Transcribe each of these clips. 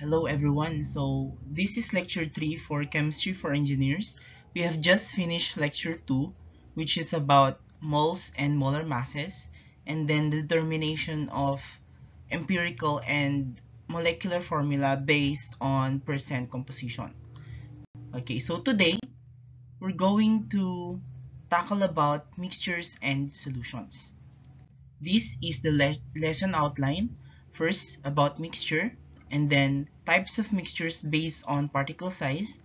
Hello everyone. So this is lecture 3 for Chemistry for Engineers. We have just finished lecture 2, which is about moles and molar masses, and then the determination of empirical and molecular formula based on percent composition. Okay, so today we're going to tackle about mixtures and solutions. This is the lesson outline. First, about mixture, and then types of mixtures based on particle size,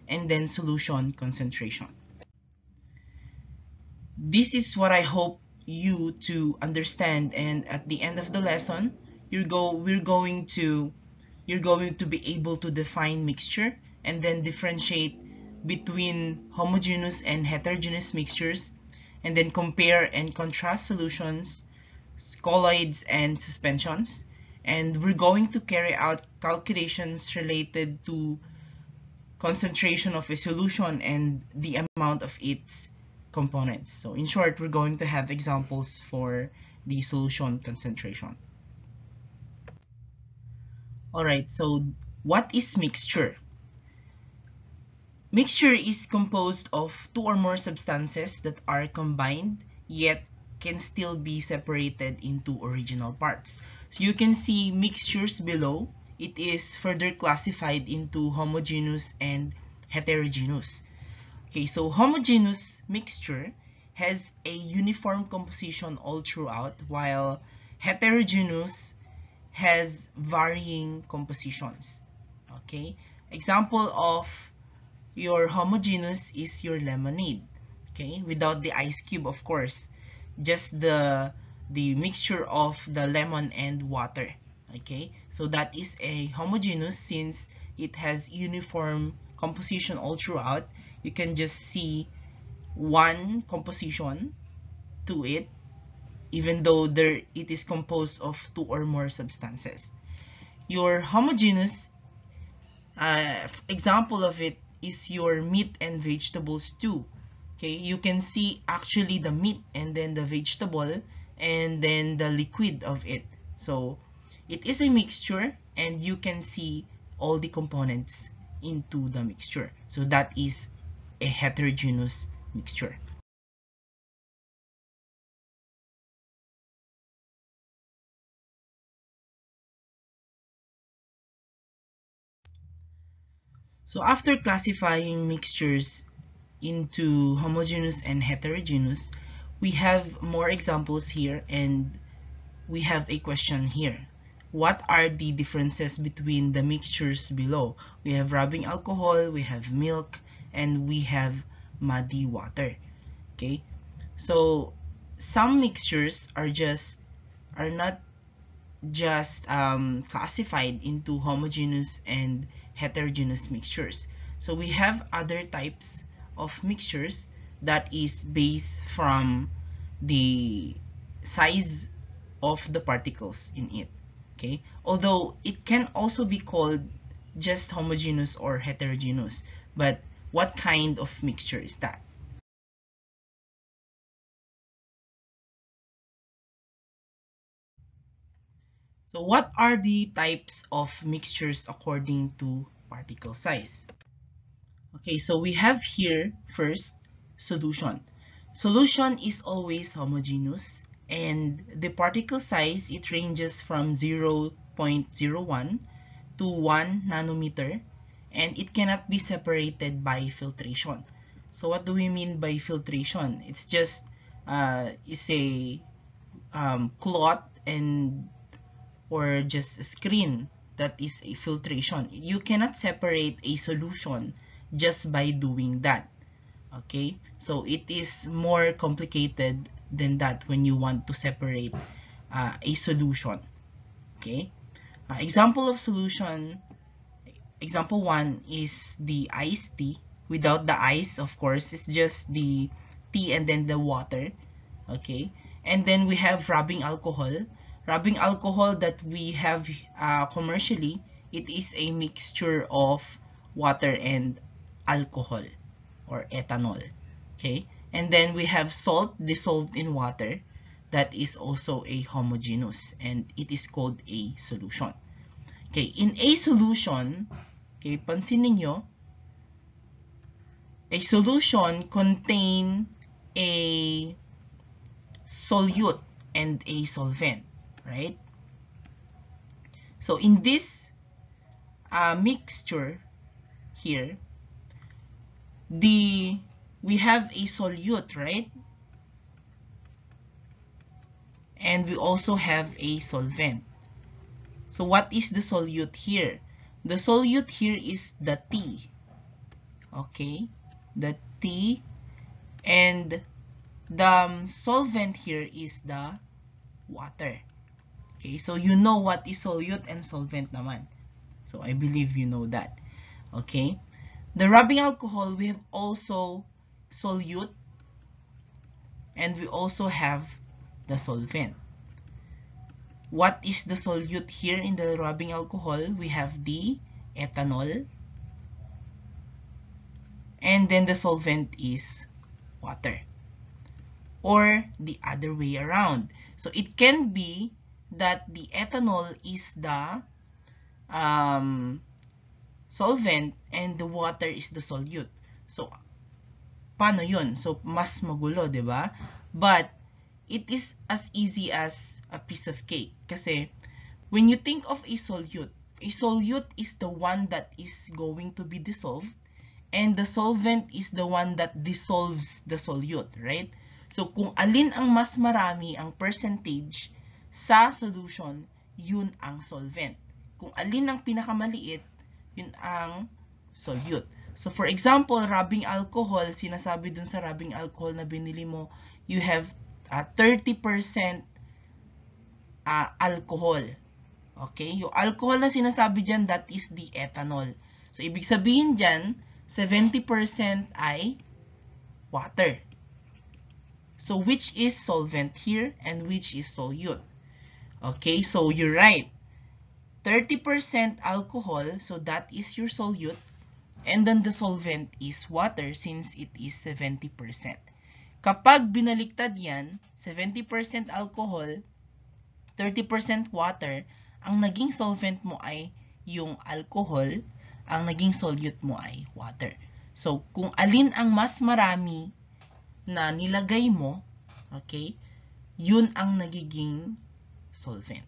and then solution concentration. This is what I hope you to understand, and at the end of the lesson, you're going to be able to define mixture and then differentiate between homogeneous and heterogeneous mixtures, and then compare and contrast solutions, colloids, and suspensions. And we're going to carry out calculations related to concentration of a solution and the amount of its components. So in short, we're going to have examples for the solution concentration. Alright, so what is mixture? Mixture is composed of two or more substances that are combined yet can still be separated into original parts. So you can see mixtures below. It is further classified into homogeneous and heterogeneous. Okay, so homogeneous mixture has a uniform composition all throughout, while heterogeneous has varying compositions. Okay, example of your homogeneous is your lemonade. Okay, without the ice cube, of course, just the mixture of the lemon and water. Okay, so that is a homogeneous since it has uniform composition all throughout. You can just see one composition to it, even though it is composed of two or more substances. Your homogeneous example of it is your meat and vegetable stew. Okay, you can see actually the meat and then the vegetable and then the liquid of it. So it is a mixture and you can see all the components into the mixture. So that is a heterogeneous mixture. So after classifying mixtures into homogeneous and heterogeneous, we have more examples here and we have a question here. What are the differences between the mixtures below? We have rubbing alcohol, we have milk, and we have muddy water. Okay, so some mixtures are not just classified into homogeneous and heterogeneous mixtures. So we have other types of mixtures that is based from the size of the particles in it. Okay, although it can also be called just homogeneous or heterogeneous, but what kind of mixture is that? So what are the types of mixtures according to particle size? Okay, so we have here first solution. Solution is always homogeneous and the particle size, it ranges from 0.01 to 1 nanometer and it cannot be separated by filtration. So what do we mean by filtration? It's just is a cloth and or just a screen that is a filtration. You cannot separate a solution just by doing that. Okay, so it is more complicated than that when you want to separate a solution. Okay, example of solution, example 1 is the iced tea. Without the ice, of course, it's just the tea and then the water. Okay, and then we have rubbing alcohol. Rubbing alcohol that we have commercially, it is a mixture of water and alcohol or ethanol. Okay, and then we have salt dissolved in water. That is also a homogeneous and it is called a solution. Okay, in a solution, okay, pansinin nyo, a solution contain a solute and a solvent, right? So in this mixture here, we have a solute, right? And we also have a solvent. So what is the solute here? The solute here is the T. Okay, the T, and the solvent here is the water. Okay, so you know what is solute and solvent naman. So I believe you know that. Okay, the rubbing alcohol, we have also solute and we also have the solvent. What is the solute here in the rubbing alcohol? We have the ethanol, and then the solvent is water, or the other way around. So it can be that the ethanol is the solvent and the water is the solute. So paano yun? So mas magulo, di ba? But it is as easy as a piece of cake. Kasi when you think of a solute is the one that is going to be dissolved, and the solvent is the one that dissolves the solute, right? So kung alin ang mas marami ang percentage sa solution, yun ang solvent. Kung alin ang pinakamaliit, yun ang solute. So for example, rubbing alcohol, sinasabi dun sa rubbing alcohol na binili mo, you have 30% alcohol. Okay? Yung alcohol na sinasabi dyan, that is the ethanol. So ibig sabihin dyan, 70% ay water. So which is solvent here and which is solute? Okay, so you're right. 30% alcohol, so that is your solute. And then the solvent is water since it is 70%. Kapag binaliktad yan, 70% alcohol, 30% water, ang naging solvent mo ay yung alcohol, ang naging solute mo ay water. So, kung alin ang mas marami na nilagay mo, okay, yun ang nagiging solvent.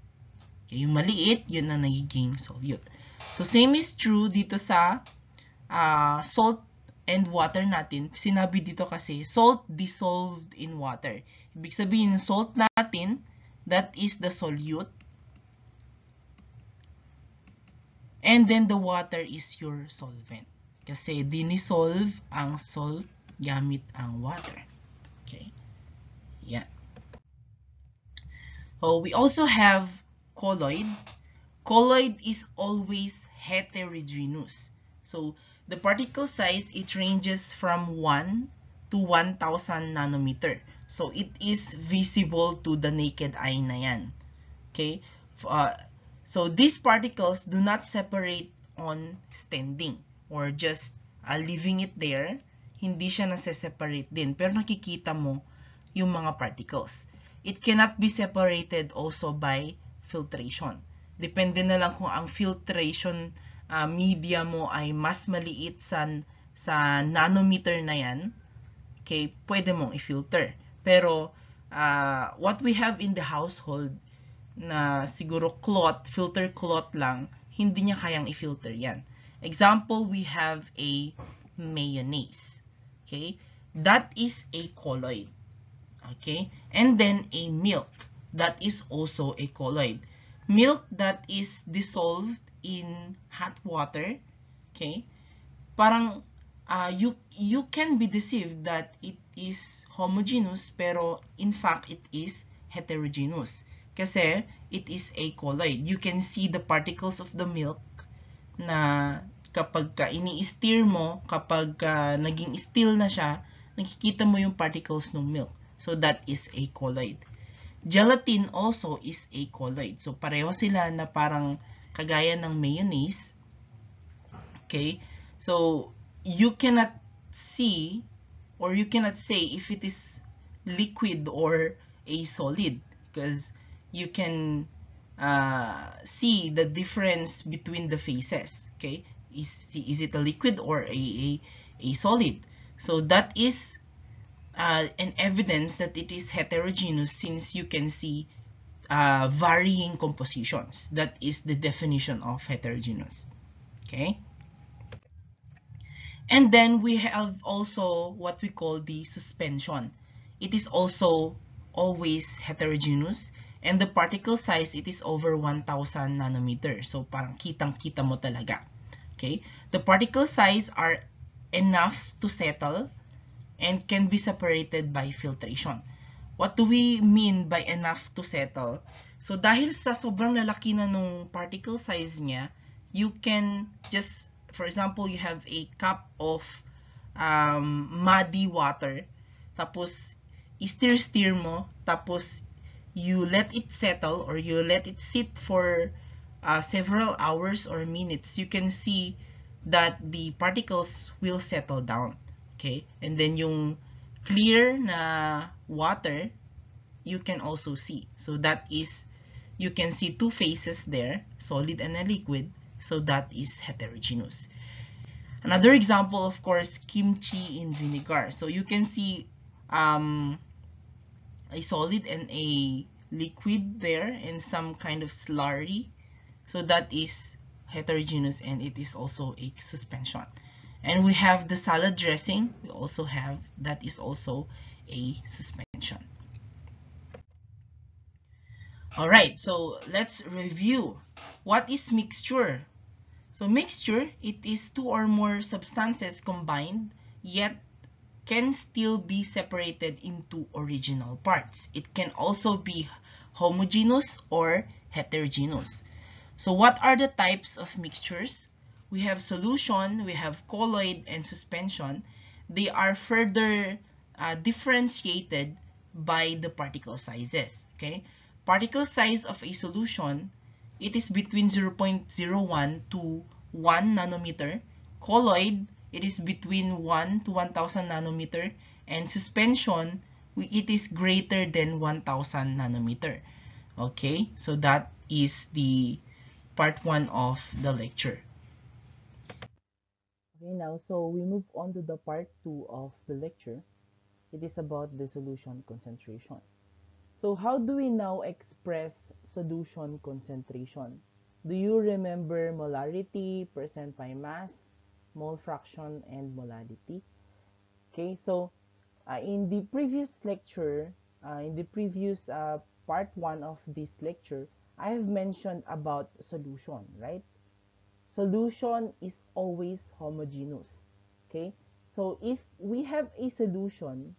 Okay, yung maliit, yun ang nagiging solute. So, same is true dito sa salt and water natin. Sinabi dito kasi, salt dissolved in water. Ibig sabihin, salt natin, that is the solute. And then the water is your solvent. Kasi dinisolve ang salt gamit ang water. Okay. Yeah. So we also have colloid. Colloid is always heterogeneous. So the particle size, it ranges from 1 to 1,000 nanometer. So it is visible to the naked eye na yan. Okay. So these particles do not separate on standing or just leaving it there. Hindi siya nase-separate din. Pero nakikita mo yung mga particles. It cannot be separated also by filtration. Depende na lang kung ang filtration media mo ay mas maliit sa nanometer na yan. Okay, pwede mong i-filter. Pero what we have in the household na siguro cloth, filter cloth lang, hindi niya kayang i-filter yan. Example, we have a mayonnaise. Okay? That is a colloid. Okay? And then a milk. That is also a colloid. Milk that is dissolved in hot water. Okay? Parang you can be deceived that it is homogeneous, pero in fact it is heterogeneous. Kasi it is a colloid. You can see the particles of the milk na kapag ini-stir mo, kapag naging still na siya, nakikita mo yung particles ng milk. So that is a colloid. Gelatin also is a colloid. So pareho sila na parang kagaya ng mayonnaise. Okay? So you cannot see or you cannot say if it is liquid or a solid, because you can see the difference between the phases. Okay, is it a liquid or a solid? So that is an evidence that it is heterogeneous, since you can see varying compositions. That is the definition of heterogeneous. Okay, and then we have also what we call the suspension. It is also always heterogeneous, and the particle size, it is over 1,000 nanometer. So parang kitang-kita mo talaga. Okay, the particle size are enough to settle and can be separated by filtration. What do we mean by enough to settle? So dahil sa sobrang lalaki na nung particle size niya, you can just, for example, you have a cup of muddy water, tapos i-stir mo, tapos you let it settle or you let it sit for several hours or minutes. You can see that the particles will settle down. Okay, and then yung clear na water, you can also see. So that is, you can see two phases there, solid and a liquid. So that is heterogeneous. Another example, of course, kimchi in vinegar. So you can see a solid and a liquid there, and some kind of slurry. So that is heterogeneous, and it is also a suspension. And we have the salad dressing. We also have, that is also a suspension. All right, so let's review. What is mixture? So mixture, it is two or more substances combined, yet can still be separated into original parts. It can also be homogeneous or heterogeneous. So what are the types of mixtures? We have solution, we have colloid, and suspension. They are further differentiated by the particle sizes. Okay, particle size of a solution, it is between 0.01 to 1 nanometer. Colloid, it is between 1 to 1,000 nanometer. And suspension, it is greater than 1,000 nanometer. Okay, so that is the part 1 of the lecture. Okay, now so we move on to the part 2 of the lecture. It is about the solution concentration. So how do we now express solution concentration? Do you remember molarity, percent by mass, mole fraction, and molality? Okay, so in the previous lecture, in the previous part 1 of this lecture, I have mentioned about solution, right? Solution is always homogeneous. Okay, so if we have a solution,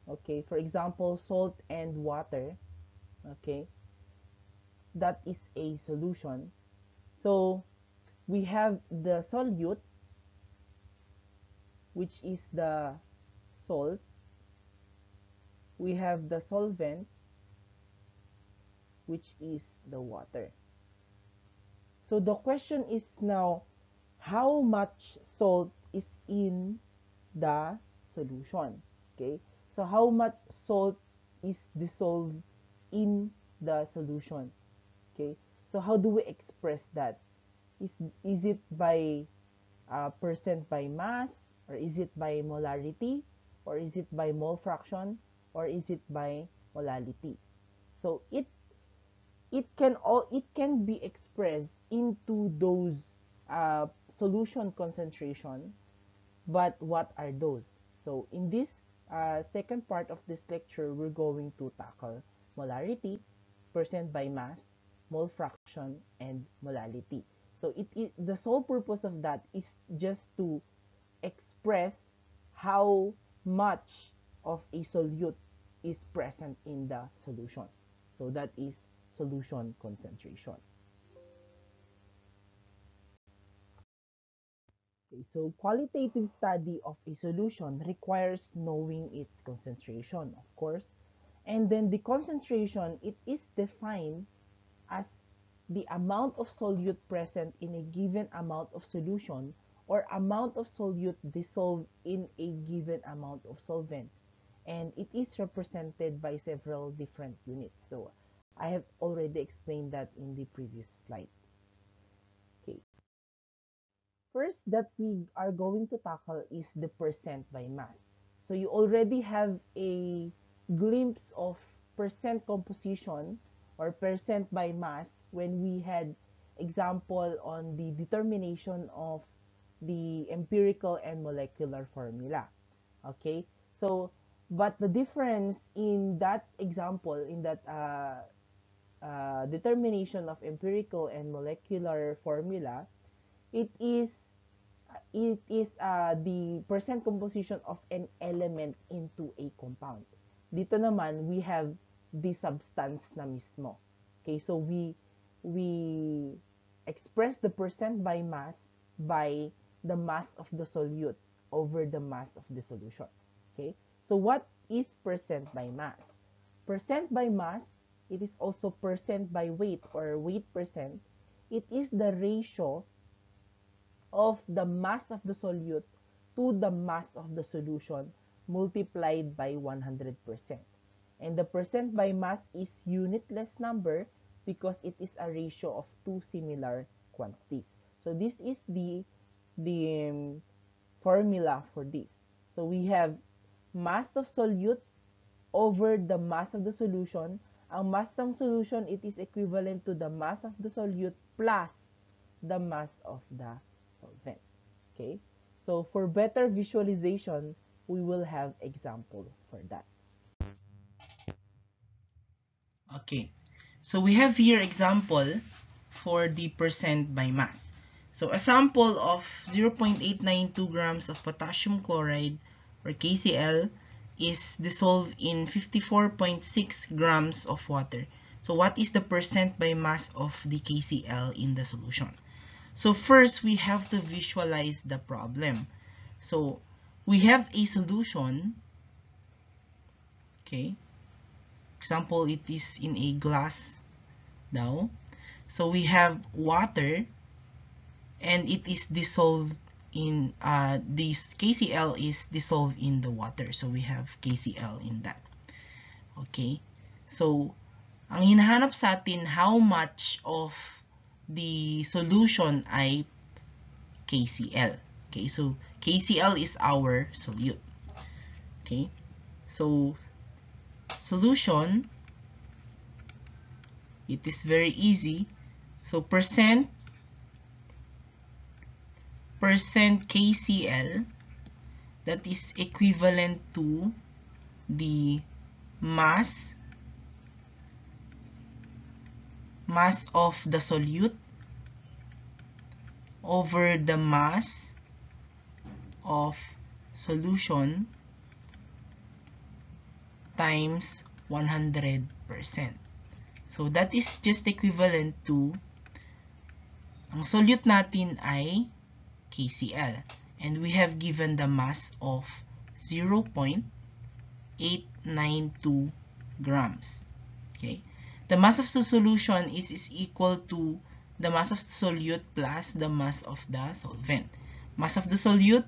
okay, for example, salt and water, okay, that is a solution. So we have the solute, which is the salt. We have the solvent, which is the water. So the question is now, how much salt is in the solution? Okay, so how much salt is dissolved in the solution? Okay, so how do we express that? Is it by percent by mass, or is it by molarity, or is it by mole fraction, or is it by molality? So it can be expressed into those solution concentration. But what are those? So in this second part of this lecture, we're going to tackle molarity, percent by mass, mole fraction, and molality. So the sole purpose of that is just to express how much of a solute is present in the solution. So that is solution concentration. Okay, so qualitative study of a solution requires knowing its concentration, of course. And then the concentration, it is defined as the amount of solute present in a given amount of solution, or amount of solute dissolved in a given amount of solvent. And it is represented by several different units. So I have already explained that in the previous slide. Okay. First that we are going to tackle is the percent by mass. So you already have a glimpse of percent composition or percent by mass when we had example on the determination of the empirical and molecular formula. Okay, so but the difference in that example, in that determination of empirical and molecular formula, it is the percent composition of an element into a compound. Dito naman, we have the substance na mismo. Okay, so we express the percent by mass by the mass of the solute over the mass of the solution. Okay, so what is percent by mass? Percent by mass, it is also percent by weight or weight percent. It is the ratio of the mass of the solute to the mass of the solution multiplied by 100%. And the percent by mass is unitless number because it is a ratio of two similar quantities. So this is the formula for this. So we have mass of solute over the mass of the solution. Ang mass ng solution, it is equivalent to the mass of the solute plus the mass of the solvent. Okay? So for better visualization, we will have example for that. Okay, so we have here example for the percent by mass. So a sample of 0.892 grams of potassium chloride or KCl is dissolved in 54.6 grams of water. So what is the percent by mass of the KCl in the solution? So first, we have to visualize the problem. So we have a solution, okay? Example, it is in a glass now. So we have water and it is dissolved in, this KCl is dissolved in the water. So we have KCl in that. Okay? So, ang hinahanap sa atin, how much of the solution ay KCl. Okay, so KCl is our solute. Okay, so solution, it is very easy. So percent KCl, that is equivalent to the mass of the solute over the mass of solution times 100%. So that is just equivalent to, ang solute natin ay KCl, and we have given the mass of 0.892 grams. Okay, the mass of the solution is equal to the mass of the solute plus the mass of the solvent. Mass of the solute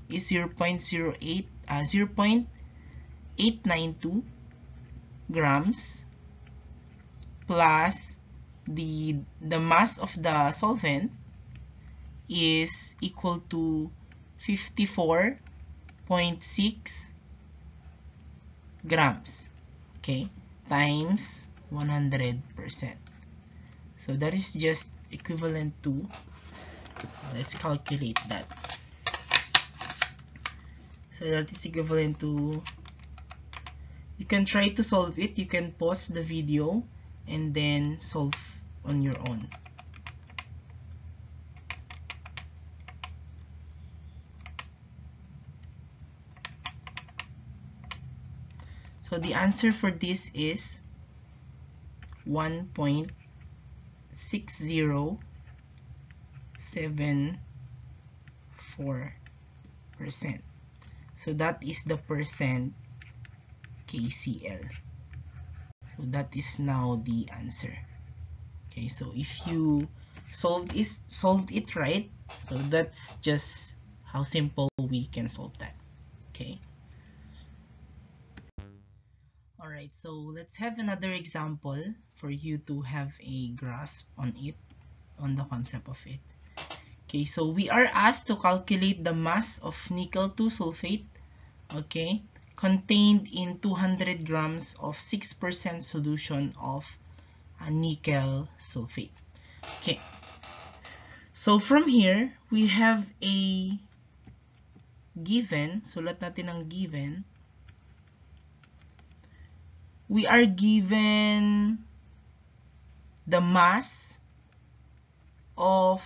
is 0.892 grams plus the mass of the solvent is equal to 54.6 grams, okay, times 100%. So that is just equivalent to, let's calculate that. So that is equivalent to, you can try to solve it, you can pause the video and then solve on your own. So the answer for this is 1.6074%. So that is the percent KCl. So that is now the answer. Okay, so if you solved it right, so that's just how simple we can solve that. Okay. Alright, so let's have another example for you to have a grasp on it, on the concept of it. Okay, so we are asked to calculate the mass of nickel 2 sulfate, okay, contained in 200 grams of 6% solution of nickel sulfate. Okay, so from here, we have a given, sulat natin ang given. We are given the mass of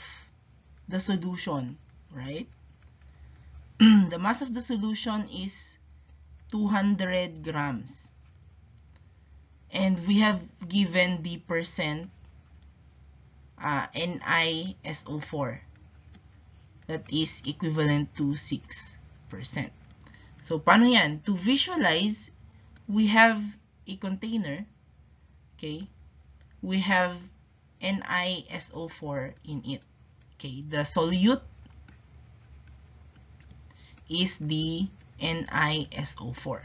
the solution, right? The mass of the solution is 200 grams. And we have given the percent NiSO4 that is equivalent to 6%. So, paano yan? To visualize, we have a container, okay? We have NiSO4 in it. Okay, the solute is the NiSO4.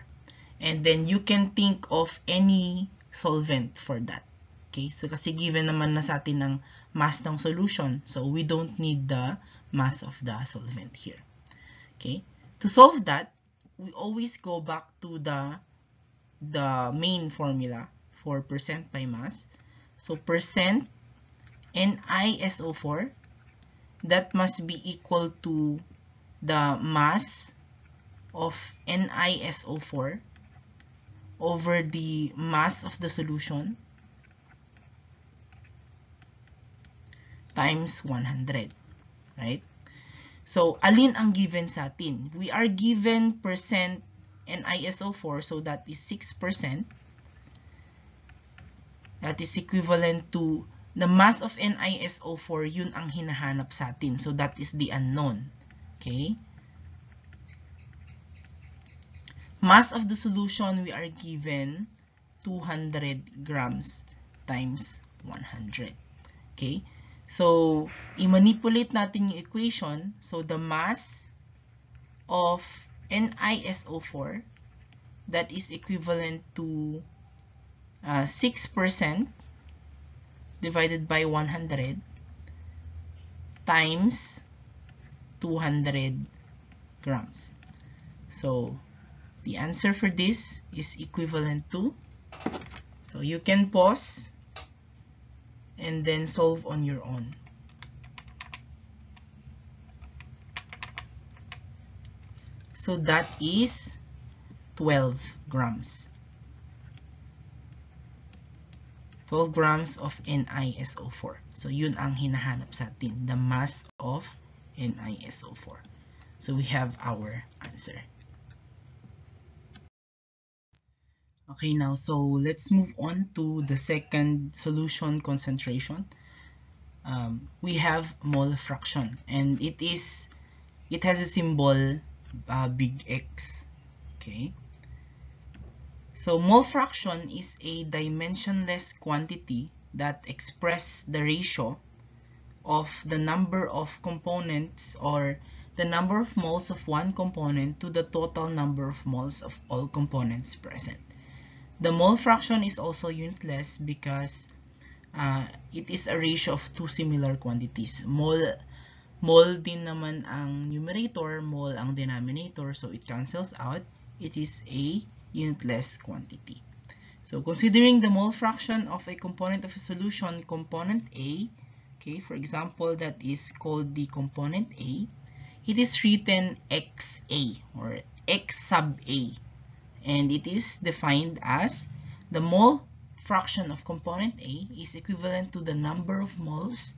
And then you can think of any solvent for that. Okay, so kasi given naman na sa atin ang mass ng solution, so we don't need the mass of the solvent here. Okay, to solve that, we always go back to the main formula for percent by mass. So percent NiSO4, that must be equal to the mass of NiSO4 over the mass of the solution times 100, right? So, alin ang given sa atin? We are given percent NiSO4, so that is 6%. That is equivalent to the mass of NiSO4, yun ang hinahanap sa atin. So, that is the unknown. Okay? Mass of the solution, we are given 200 grams times 100. Okay? So, i-manipulate natin yung equation. So, the mass of NiSO4, that is equivalent to 6% divided by 100 times 200 grams. So, the answer for this is equivalent to, so you can pause and then solve on your own. So that is 12 grams. 12 grams of NiSO4. So yun ang hinahanap sa atin, the mass of NiSO4. So we have our answer. Okay, now so let's move on to the second solution concentration. We have mole fraction, and it has a symbol big X. Okay, so mole fraction is a dimensionless quantity that expresses the ratio of the number of components, or the number of moles of one component to the total number of moles of all components present. The mole fraction is also unitless because it is a ratio of two similar quantities. Mole din naman ang numerator, mole ang denominator, so it cancels out. It is a unitless quantity. So considering the mole fraction of a component of a solution, component A, okay, for example, that is called the component A, it is written XA or X sub A. And it is defined as the mole fraction of component A is equivalent to the number of moles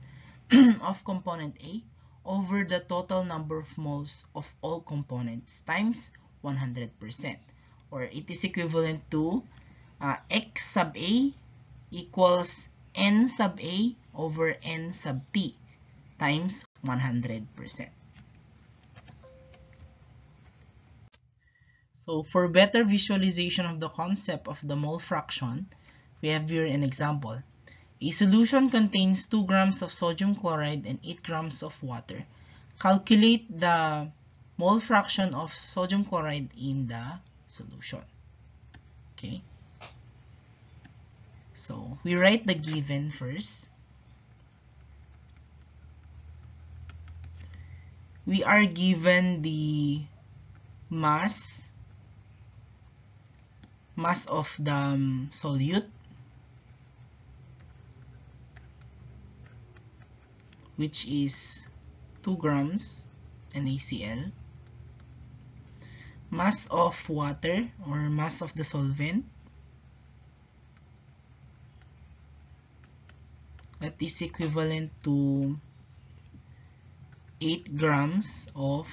of component A over the total number of moles of all components times 100%. Or it is equivalent to X sub A equals N sub A over N sub T times 100%. So for better visualization of the concept of the mole fraction, we have here an example. A solution contains 2 grams of sodium chloride and 8 grams of water. Calculate the mole fraction of sodium chloride in the solution. Okay. So we write the given first. We are given the mass of the solute, which is 2 grams NaCl. Mass of water or mass of the solvent, that is equivalent to 8 grams of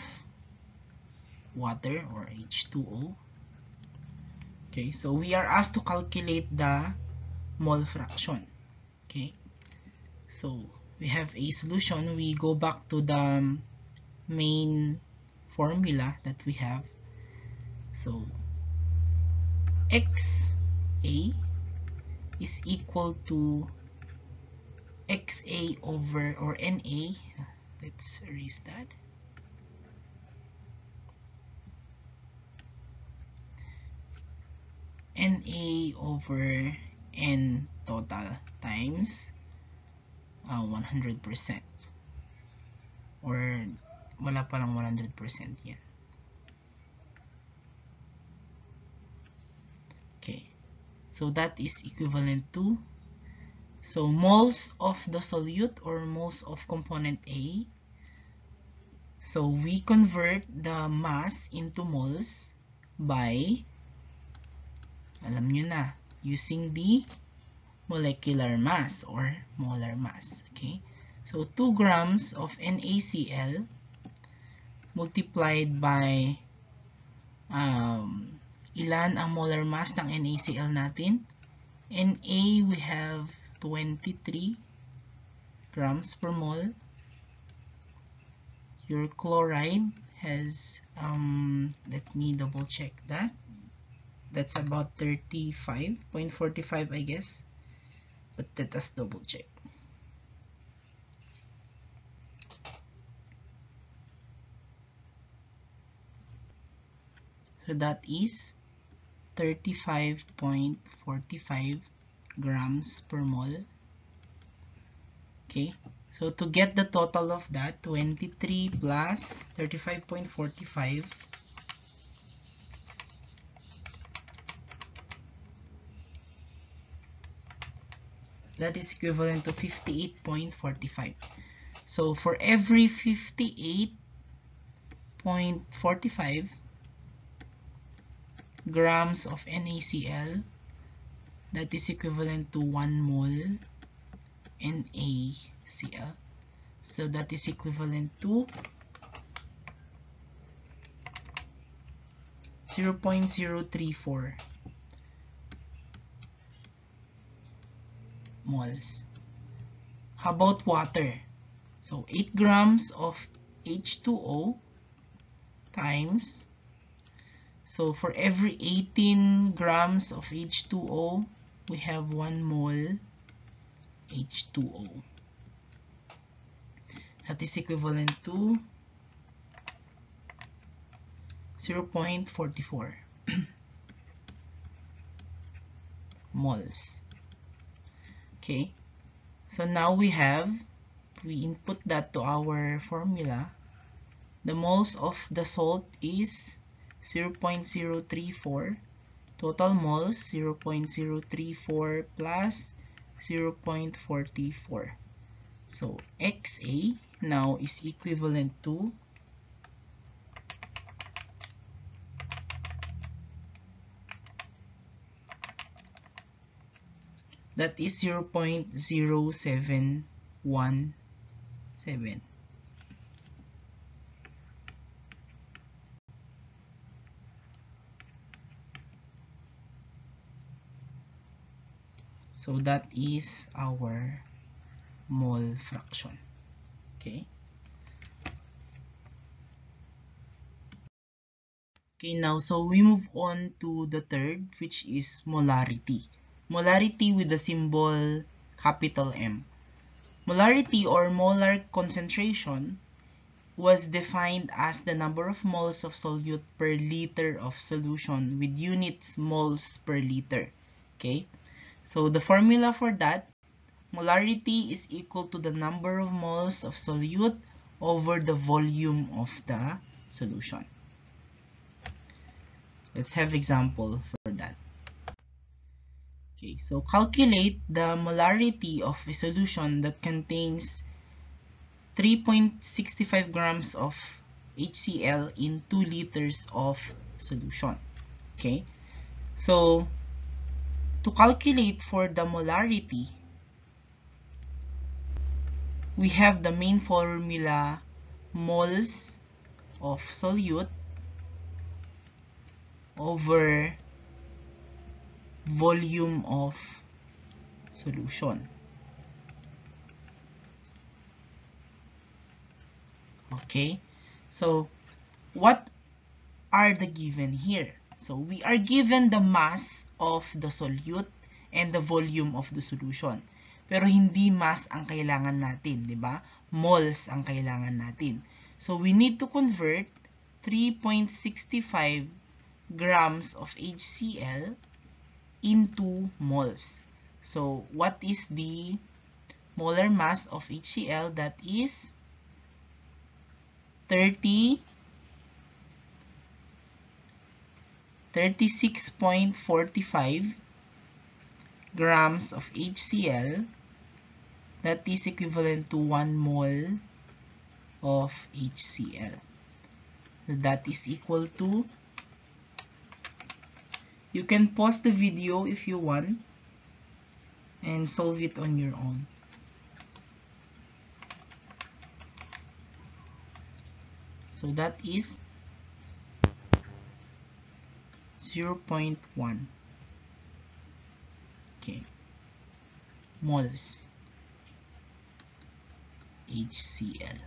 water or H2O. Okay, so we are asked to calculate the mole fraction. Okay, so we have a solution. We go back to the main formula that we have. So XA is equal to XA over, or NA, let's erase that, NA over N total times 100%, or wala palang 100% yan. Okay, so that is equivalent to, so moles of the solute or moles of component A. So we convert the mass into moles by, alam nyo na, using the molecular mass or molar mass. Okay, so 2 grams of NaCl multiplied by ilan ang molar mass ng NaCl natin? Na, we have 23 grams per mole. Your chloride has, let me double check that. That's about 35.45, I guess. But let us double check. So that is 35.45 grams per mole. Okay, so to get the total of that, 23 plus 35.45, that is equivalent to 58.45. So for every 58.45 grams of NaCl, that is equivalent to 1 mole NaCl. So that is equivalent to 0.034 moles. How about water? So 8 grams of H2O times, so for every 18 grams of H2O, we have 1 mole H2O. That is equivalent to 0.44 moles. Okay, so now we input that to our formula. The moles of the salt is 0.034. Total moles 0.034 plus 0.44. So XA now is equivalent to that is 0.0717. So that is our mole fraction. Okay. Okay, now so we move on to the third, which is molarity. Molarity with the symbol capital M. Molarity or molar concentration was defined as the number of moles of solute per liter of solution with units moles per liter. Okay, So the formula for that, molarity is equal to the number of moles of solute over the volume of the solution. Let's have example for that. Okay, so calculate the molarity of a solution that contains 3.65 grams of HCl in 2 liters of solution. Okay, so to calculate for the molarity, we have the main formula, moles of solute over volume of solution. Okay, so what are the given here? So we are given the mass of the solute and the volume of the solution. Pero hindi mass ang kailangan natin, di ba? Moles ang kailangan natin. So we need to convert 3.65 grams of HCl into moles. So what is the molar mass of HCl? That is 36.45 grams of HCl. That is equivalent to 1 mole of HCl. So that is equal to, you can pause the video if you want and solve it on your own. So that is 0.1 okay, moles HCl.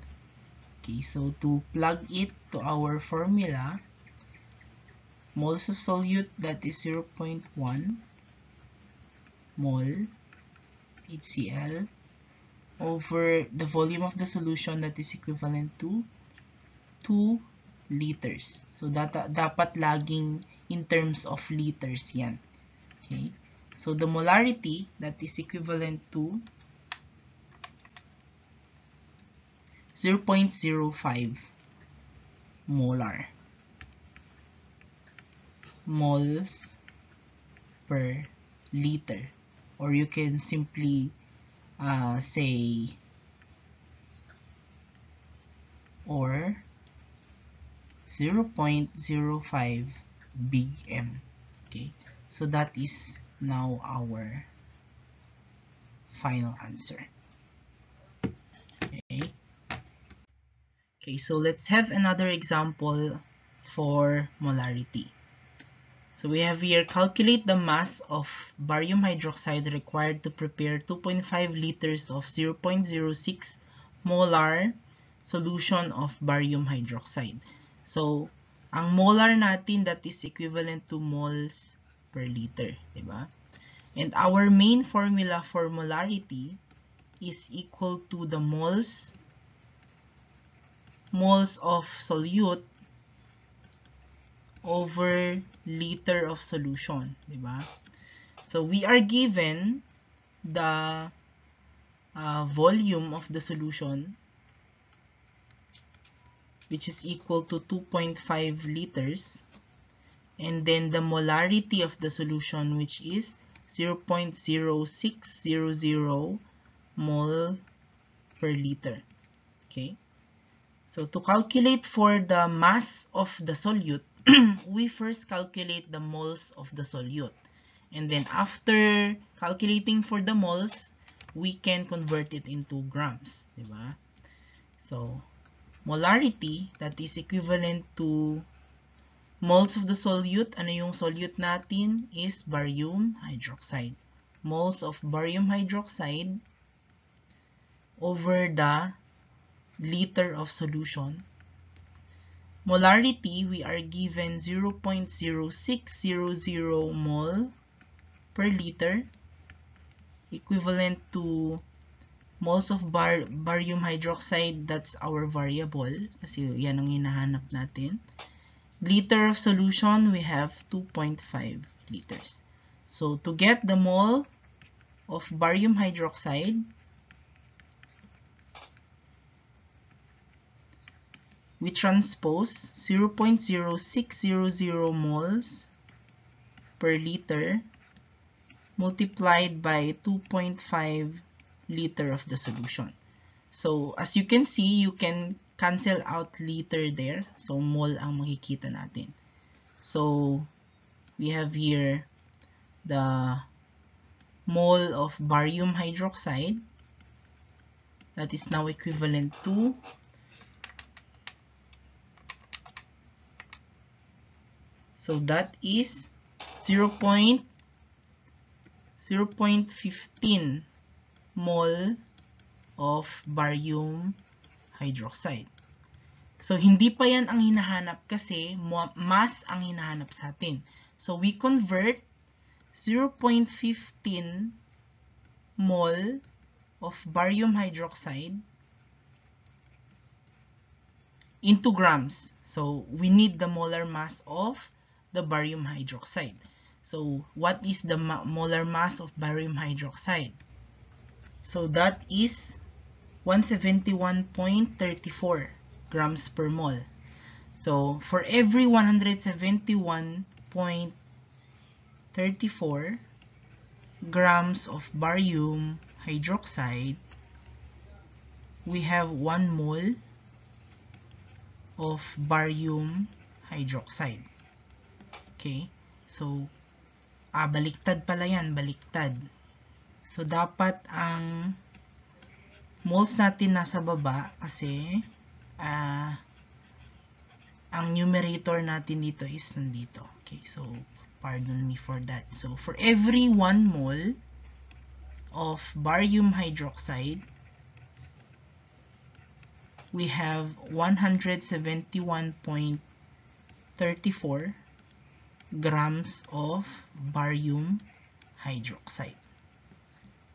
Okay, so to plug it to our formula, moles of solute, that is 0.1 mole HCl over the volume of the solution, that is equivalent to 2 liters. So dapat laging in terms of liters yan. Okay, so the molarity, that is equivalent to 0.05 molar moles per liter, or you can simply say, or 0.05 big M. Okay, so that is now our final answer. Okay, so let's have another example for molarity. So we have here, calculate the mass of barium hydroxide required to prepare 2.5 liters of 0.06 molar solution of barium hydroxide. So, ang molar natin, that is equivalent to moles per liter, diba? And our main formula for molarity is equal to the moles of solute over liter of solution, diba? So we are given the volume of the solution, which is equal to 2.5 liters, and then the molarity of the solution, which is 0.0600 mole per liter. Okay, so to calculate for the mass of the solute, we first calculate the moles of the solute, and then after calculating for the moles, we can convert it into grams, diba? So molarity, that is equivalent to moles of the solute. Ano yung solute natin? Is barium hydroxide. Moles of barium hydroxide over the liter of solution. Molarity, we are given 0.0600 mole per liter, equivalent to moles of barium hydroxide, that's our variable, kasi yan ang hinahanap natin. Liter of solution, we have 2.5 liters. So to get the mole of barium hydroxide, we transpose 0.0600 moles per liter multiplied by 2.5 liter of the solution. So, as you can see, you can cancel out liter there. So, mole ang makikita natin. So, we have here the mole of barium hydroxide that is now equivalent to 0.15 mole of barium hydroxide. So, hindi pa yan ang hinahanap kasi mass ang hinahanap sa atin. So, we convert 0.15 mole of barium hydroxide into grams. So, we need the molar mass of the barium hydroxide. So, what is the molar mass of barium hydroxide? So, that is 171.34 grams per mole. So, for every 171.34 grams of barium hydroxide, we have 1 mole of barium hydroxide. Okay? So, baliktad pala yan, baliktad. So, dapat ang moles natin nasa baba kasi ang numerator natin dito is nandito. Okay, so, pardon me for that. So, for every 1 mole of barium hydroxide, we have 171.34 grams of barium hydroxide.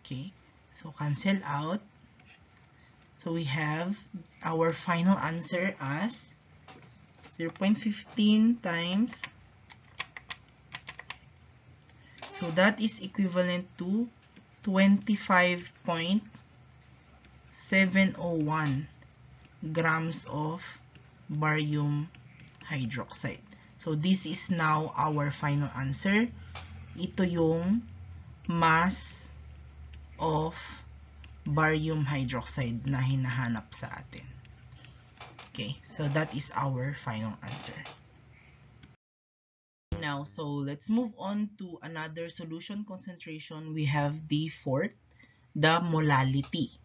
Okay, so cancel out. So we have our final answer as 0.15 times. So that is equivalent to 25.701 grams of barium hydroxide. So this is now our final answer. Ito yung mass of barium hydroxide na hinahanap sa atin. Okay, so that is our final answer. Now, so let's move on to another solution concentration. We have the fourth, the molality.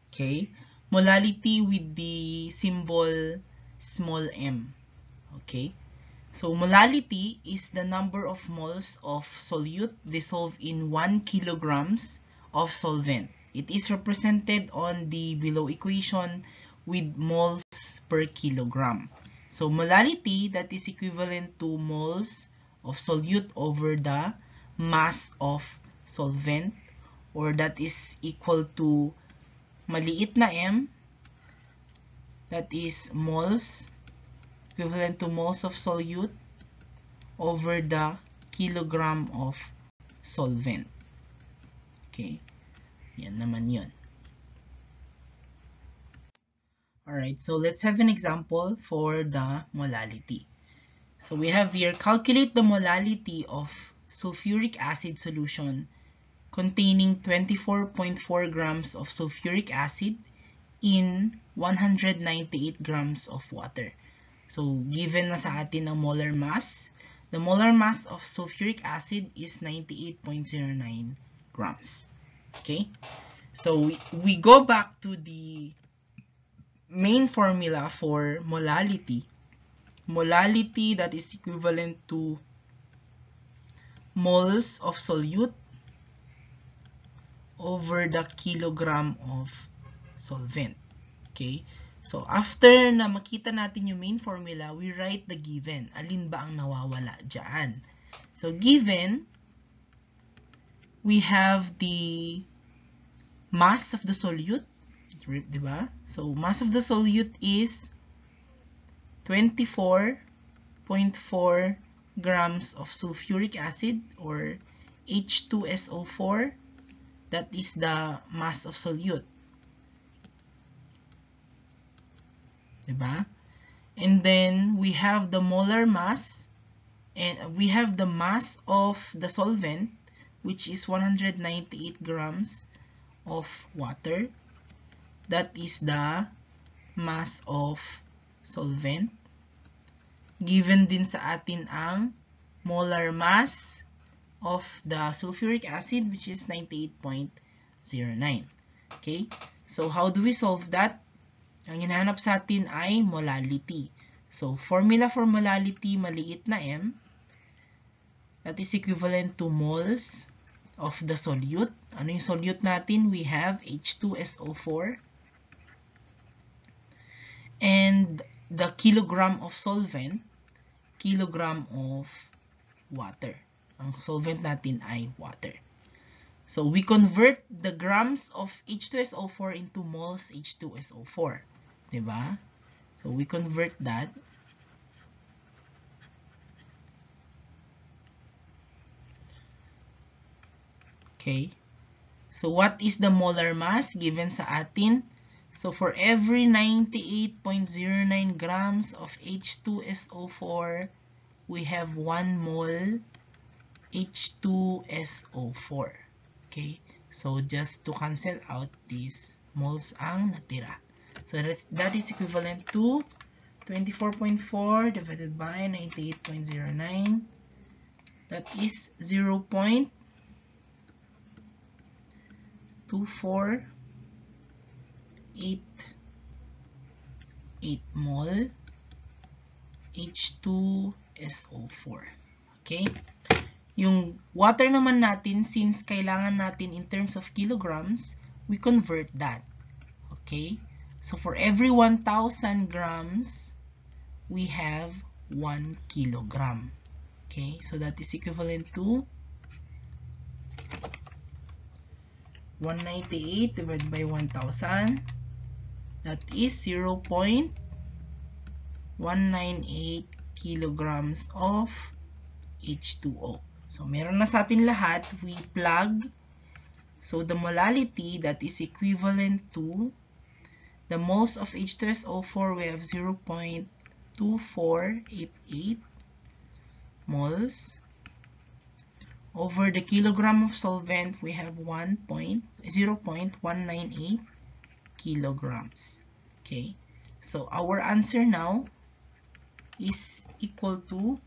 Okay, molality with the symbol small m. Okay, so molality is the number of moles of solute dissolved in 1 kilograms of solvent. It is represented on the below equation with moles per kilogram. So molality, that is equivalent to moles of solute over the mass of solvent, or that is equal to maliit na m, that is moles, equivalent to moles of solute over the kilogram of solvent. Okay, yan naman yun. Alright, so let's have an example for the molality. So we have here, calculate the molality of sulfuric acid solution containing 24.4 grams of sulfuric acid in 198 grams of water. So given na sa atin ang molar mass, the molar mass of sulfuric acid is 98.09 grams. Okay, so we go back to the main formula for molality. Molality, that is equivalent to moles of solute over the kilogram of solvent. Okay, so after na makita natin yung main formula, we write the given. Alin ba ang nawawala dyan? So given, we have the mass of the solute, diba? So mass of the solute is 24.4 grams of sulfuric acid, or H2SO4, That is the mass of solute. Diba? And then we have the molar mass, and we have the mass of the solvent, which is 198 grams of water. That is the mass of solvent. Given din sa atin ang molar mass of the sulfuric acid, which is 98.09. Okay? So, how do we solve that? Ang hinahanap sa atin ay molality. So, formula for molality, maliit na m. That is equivalent to moles of the solute. Ano yung solute natin? We have H2SO4. And the kilogram of solvent, kilogram of water. Ang solvent natin ay water. So, we convert the grams of H2SO4 into moles H2SO4. Diba? So, we convert that. Okay. So, what is the molar mass given sa atin? So, for every 98.09 grams of H2SO4, we have 1 mole H2SO4. Okay? So, just to cancel out these moles ang natira. So, that is equivalent to 24.4 divided by 98.09. That is 0.2488 mole H2SO4. Okay? Yung water naman natin, since kailangan natin in terms of kilograms, we convert that. Okay? So, for every 1,000 grams, we have 1 kilogram. Okay? So, that is equivalent to 198 divided by 1,000. That is 0.198 kilograms of H2O. So, meron na sa atin lahat. We plug. So, the molality, that is equivalent to the moles of H2SO4, we have 0.2488 moles. Over the kilogram of solvent, we have 0.198 kilograms. Okay. So, our answer now is equal to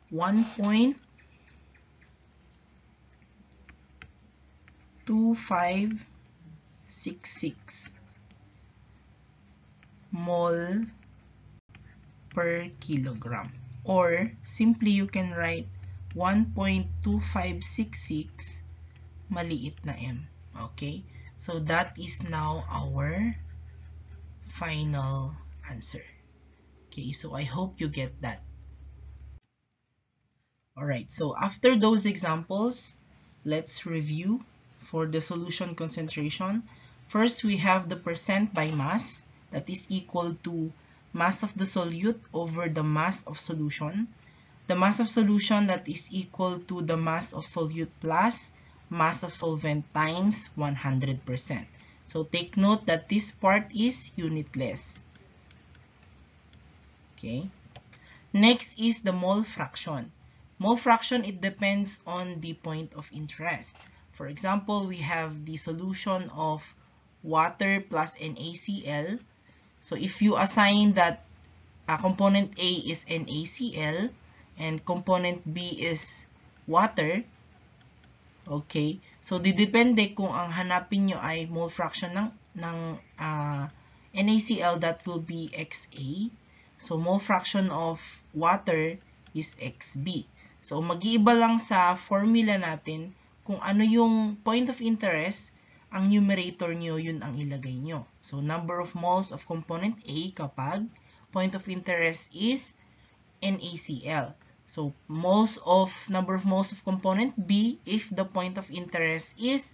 1.2566 mole per kilogram. Or, simply you can write 1.2566 maliit na m. Okay? So, that is now our final answer. Okay, so I hope you get that. Alright, so after those examples, let's review for the solution concentration. First, we have the percent by mass, that is equal to mass of the solute over the mass of solution. The mass of solution, that is equal to the mass of solute plus mass of solvent times 100%. So take note that this part is unitless. Okay. Next is the mole fraction. Mole fraction, it depends on the point of interest. For example, we have the solution of water plus NaCl. So if you assign that component A is NaCl and component B is water, okay, so didepende kung ang hanapin nyo ay mole fraction ng NaCl, that will be Xa. So mole fraction of water is Xb. So mag-iiba lang sa formula natin kung ano yung point of interest, ang numerator nyo, yun ang ilagay nyo. So number of moles of component A kapag point of interest is NaCl. So number of moles of component B if the point of interest is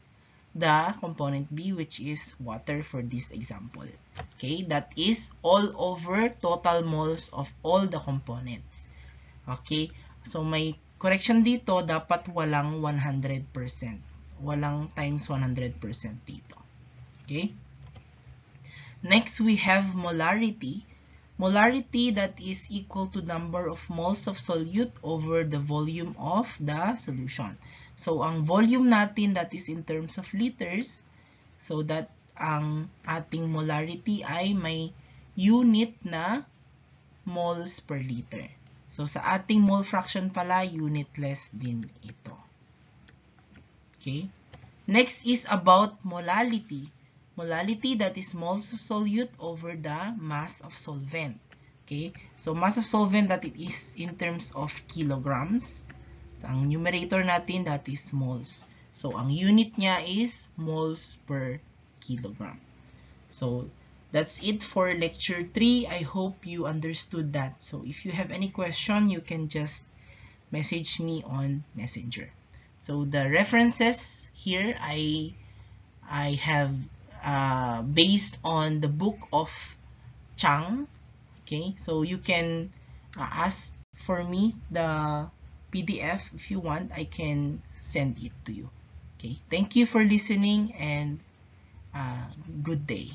the component B, which is water for this example. Okay, that is all over total moles of all the components. Okay? So may correction dito, dapat walang 100%. Walang times 100% dito. Okay? Next, we have molarity. Molarity, that is equal to number of moles of solute over the volume of the solution. So ang volume natin, that is in terms of liters, so that ang ating molarity ay may unit na moles per liter. So sa ating mole fraction pala, unitless din ito. Okay? Next is about molality. Molality, that is moles of solute over the mass of solvent. Okay? So mass of solvent, that it is in terms of kilograms. So ang numerator natin, that is moles. So ang unit niya is moles per kilogram. So that's it for lecture 3. I hope you understood that. So if you have any question, you can just message me on Messenger. So the references here I have based on the book of Chang. Okay, so you can ask for me the PDF if you want. I can send it to you. Okay, thank you for listening and good day.